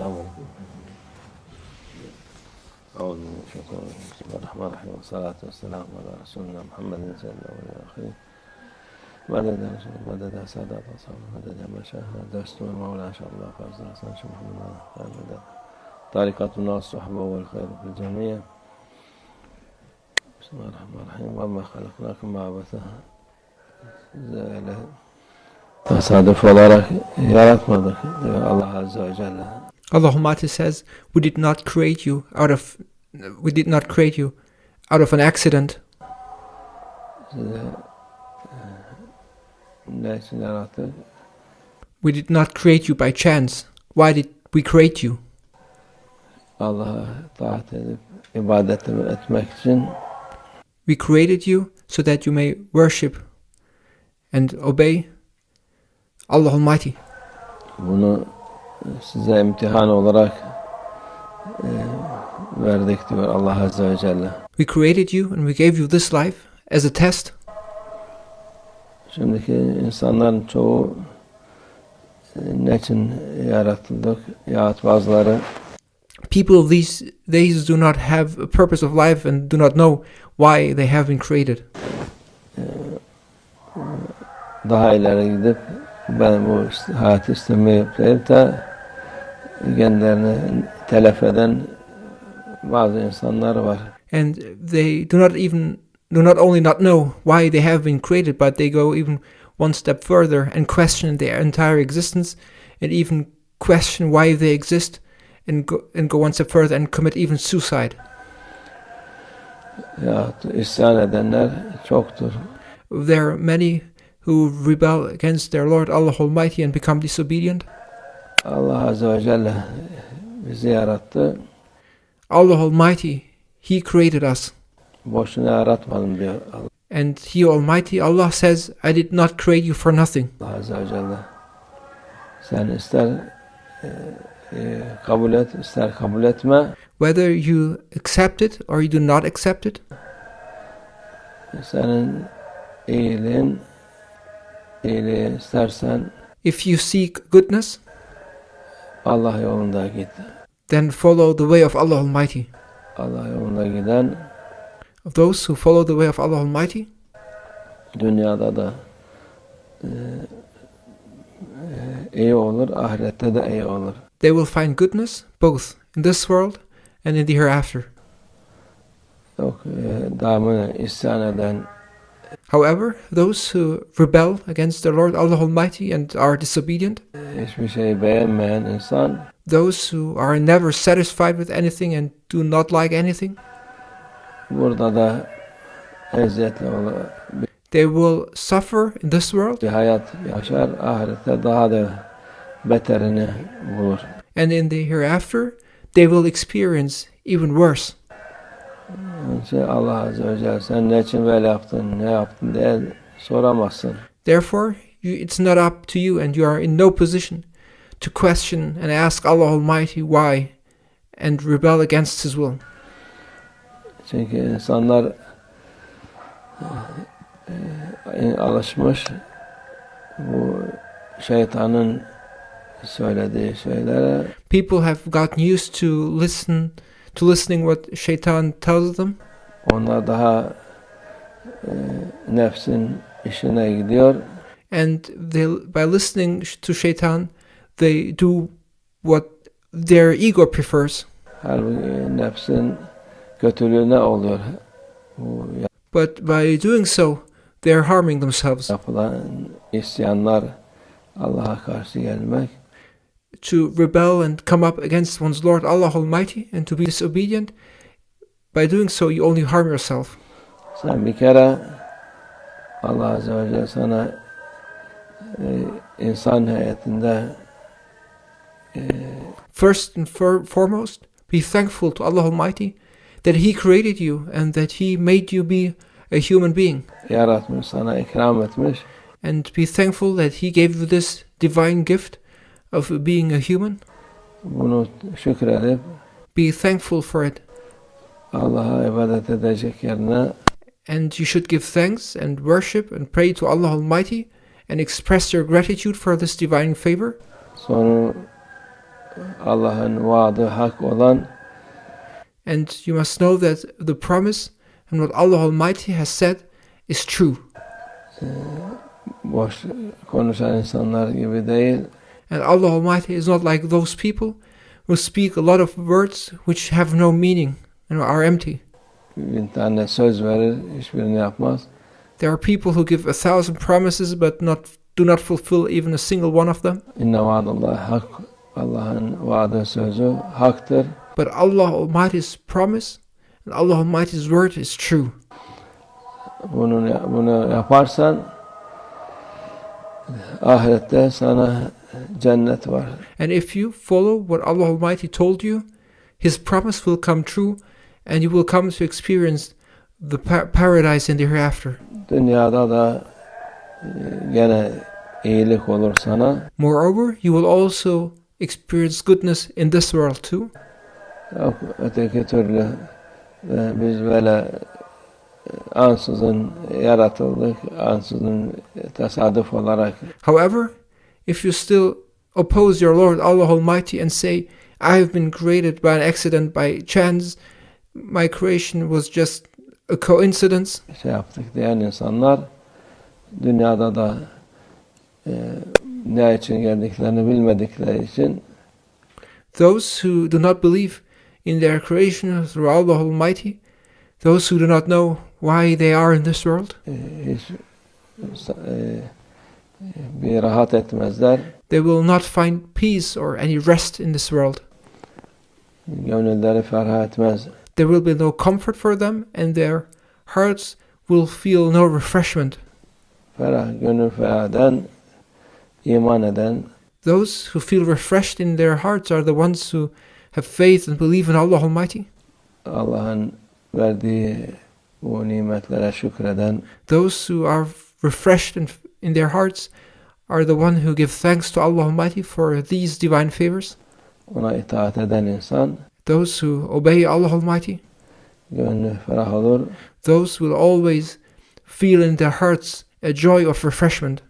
أعوذ من الشيطان الرجيم بسم الله الرحمن الرحيم والصلاة والسلام على رسولنا محمد سيد الأولين والآخرين مدد رسول مدد سادات أصحاب مدد مشاهد دستور مولانا إن شاء الله فاز حسن شيخ محمد مدد طريقة الناس الصحبة والخير في الجميع بسم الله الرحمن الرحيم وما خلقناكم عبثا tesadüf olarak yaratmadık diyor Allah Azze ve Celle. Allah Almighty says, we did not create you out of an accident. Size ne için yarattık? We did not create you by chance. Why did we create you? Allah'a taat edip ibadet etmek için. We created you so that you may worship and obey Allah Almighty. Bunu size imtihan olarak verdik diyor Allah Azze ve Celle. We created you and we gave you this life as a test. Şimdiki insanların çoğu ne için yaratıldık? Yahut bazıları people these days do not have a purpose of life and do not know why they have been created. Daha ileri gidip ben bu hayatı istemiyorum deyip de kendilerini telef eden bazı insanlar var. And they do not only not know why they have been created, but they go even one step further and question their entire existence, and even question why they exist, and go one step further and commit even suicide. Ya isyan edenler çoktur. There are many who rebel against their Lord Allah Almighty and become disobedient. Allah Azze ve Celle bizi yarattı. Allah Almighty, He created us. Boşuna yaratmadım diyor Allah. And He Almighty, Allah says, I did not create you for nothing. Allah Azze ve Celle. Sen ister kabul et, ister kabul etme. Whether you accept it or you do not accept it. Senin iyiliği istersen if you seek goodness, Allah yolunda git. Then follow the way of Allah Almighty. Allah yolunda giden Of those who follow the way of Allah Almighty, dünyada da iyi olur, ahirette de iyi olur. They will find goodness both in this world and in the hereafter. Yok, devamlı isyan eden. However, those who rebel against their Lord Allah Almighty and are disobedient, hiçbir şeyi beğenmeyen insan, those who are never satisfied with anything and do not like anything, burada da eziyetli olur. They will suffer in this world, Bir hayat yaşar, ahirette daha da beterini bulur. And in the hereafter, they will experience even worse. Allah Azze ve Celle sen ne için böyle yaptın, ne yaptın diye soramazsın. Therefore, it's not up to you, and you are in no position to question and ask Allah Almighty why and rebel against His will. Çünkü insanlar alışmış bu şeytanın söylediği şeylere. People have gotten used to listening what Shaitan tells them. Onlar daha nefsin işine gidiyor. And by listening to Shaitan, they do what their ego prefers. Halbuki nefsin kötülüğüne oluyor. But by doing so, they are harming themselves. Yapılan isyanlar, Allah'a karşı gelmek. To rebel and come up against one's Lord Allah Almighty and to be disobedient, by doing so you only harm yourself. Sen bir kere Allah Azze ve Celle sana insan hayatında first and foremost, be thankful to Allah Almighty that He created you and that He made you be a human being. Yaratmış, sana ikram etmiş. And be thankful that He gave you this divine gift of being a human. Bunu şükredip be thankful for it. Allah'a ibadet edecek yerine and you should give thanks and worship and pray to Allah Almighty and express your gratitude for this divine favor. Sonu Allah'ın vaadi hak olan And you must know that the promise and what Allah Almighty has said is true. boş konuşan insanlar gibi değil. And Allah Almighty is not like those people who speak a lot of words which have no meaning and are empty. Bir tane söz verir, hiçbirini yapmaz. There are people who give 1,000 promises but do not fulfill even a single one of them. İnne vaadallahi hak. Allah'ın vaadi sözü haktır. But Allah Almighty's promise and Allah Almighty's word is true. Bunu yaparsan ahirette sana cennet var. And if you follow what Allah Almighty told you, His promise will come true and you will come to experience the paradise in the hereafter. Dünyada da gene iyilik olur sana. Moreover, you will also experience goodness in this world too. Yok öteki türlü biz böyle ansızın yaratıldık, ansızın tesadüf olarak. However, if you still oppose your Lord Allah Almighty and say, I have been created by an accident, by chance, my creation was just a coincidence, Yaptık diyen insanlar dünyada da ne için geldiklerini bilmedikleri için those who do not believe in their creation through Allah Almighty, those who do not know why they are in this world, hiç bir rahat etmezler. they will not find peace or any rest in this world. Gönülleri ferah etmez. There will be no comfort for them and their hearts will feel no refreshment. Gönül ferah eden, iman eden, Those who feel refreshed in their hearts are the ones who have faith and believe in Allah Almighty. Allah'ın verdiği bu nimetlere şükreden, Those who are refreshed in their hearts are the one who give thanks to Allah Almighty for these divine favors. ona itaat eden insan Those who obey Allah Almighty, gönlü ferah olur. those will always feel in their hearts a joy of refreshment,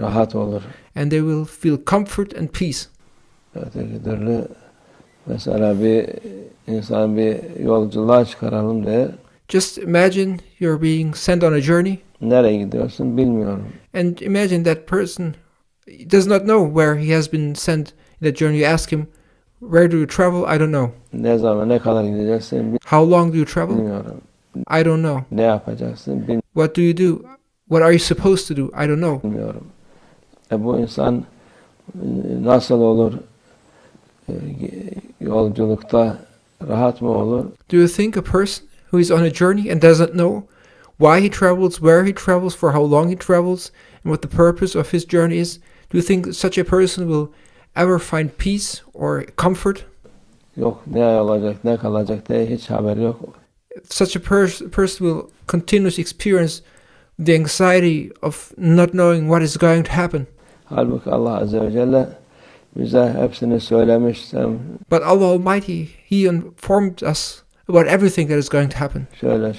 Rahat olur. and they will feel comfort and peace. Öteki türlü mesela bir insan bir yolculuğa çıkaralım der. Just imagine you're being sent on a journey, Nereye gidiyorsun bilmiyorum. and imagine that person does not know where he has been sent in that journey. You ask him, where do you travel? I don't know. Ne zaman ne kadar gideceksin How long do you travel? bilmiyorum. I don't know. Ne yapacaksın What do you do? What are you supposed to do? I don't know. bilmiyorum. Bu insan nasıl olur? Yolculukta rahat mı olur? Do you think a person who is on a journey and doesn't know why he travels, where he travels, for how long he travels, and what the purpose of his journey is, do you think such a person will ever find peace or comfort? Yok ne olacak ne kalacak diye hiç haberi yok. Such a person will continuously experience the anxiety of not knowing what is going to happen. Halbuki Allah Azze ve Celle bize hepsini söylemiş. But Allah Almighty, He informed us about everything that is going to happen. Şöyle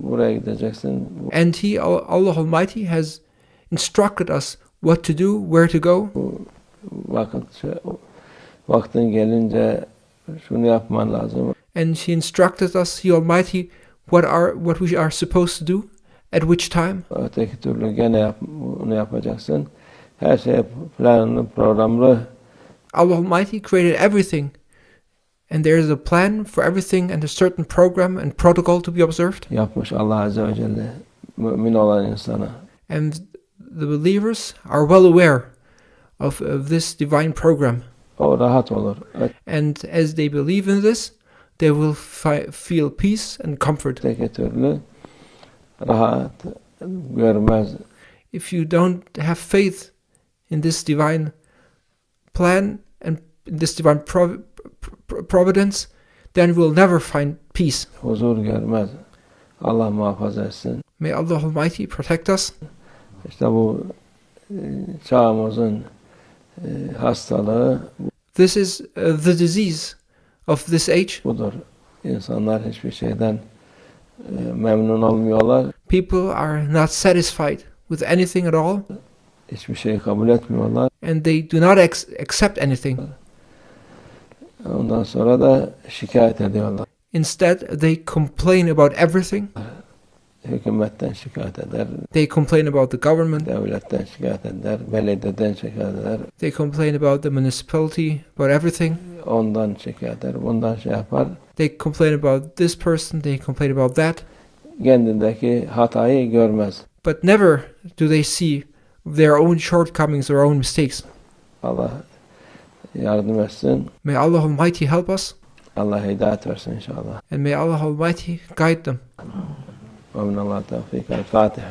buraya gideceksin. And Allah Almighty has instructed us what to do, where to go. Vaktin gelince şunu yapman lazım. And He instructed us, He Almighty, what we are supposed to do, at which time. Öteki türlü gene bunu yapacaksın. Her şey planlı, programlı. Allah Almighty created everything, and there is a plan for everything and a certain program and protocol to be observed. Yapmış Allah Azze ve Celle mümin olan insana. And the believers are well aware of this divine program. O rahat olur. And as they believe in this, they will feel peace and comfort. Öteki türlü rahat görmez. If you don't have faith in this divine plan and in this divine providence, then you will never find peace. Huzur görmez. Allah muhafaza etsin. May Allah Almighty protect us. İşte bu çağımızın hastalığı This is the disease of this age. budur. İnsanlar hiçbir şeyden memnun olmuyorlar. People are not satisfied with anything at all, Hiçbir şeyi kabul etmiyorlar. and they do not accept anything. Ondan sonra da şikayet ediyorlar. Instead, they complain about everything. Hükümetten şikayet eder, They complain about the government. devletten şikayet eder, belediyeden şikayet eder, They complain about the municipality, about everything. ondan şikayet eder, bundan şey yapar. They complain about this person, they complain about that. Kendindeki hatayı görmez. But never do they see their own shortcomings or own mistakes. Allah yardım etsin. May Allah Almighty help us, Allah hidayet versin inşallah. and may Allah Almighty guide them. Ve minallah tevfik. El Fatiha.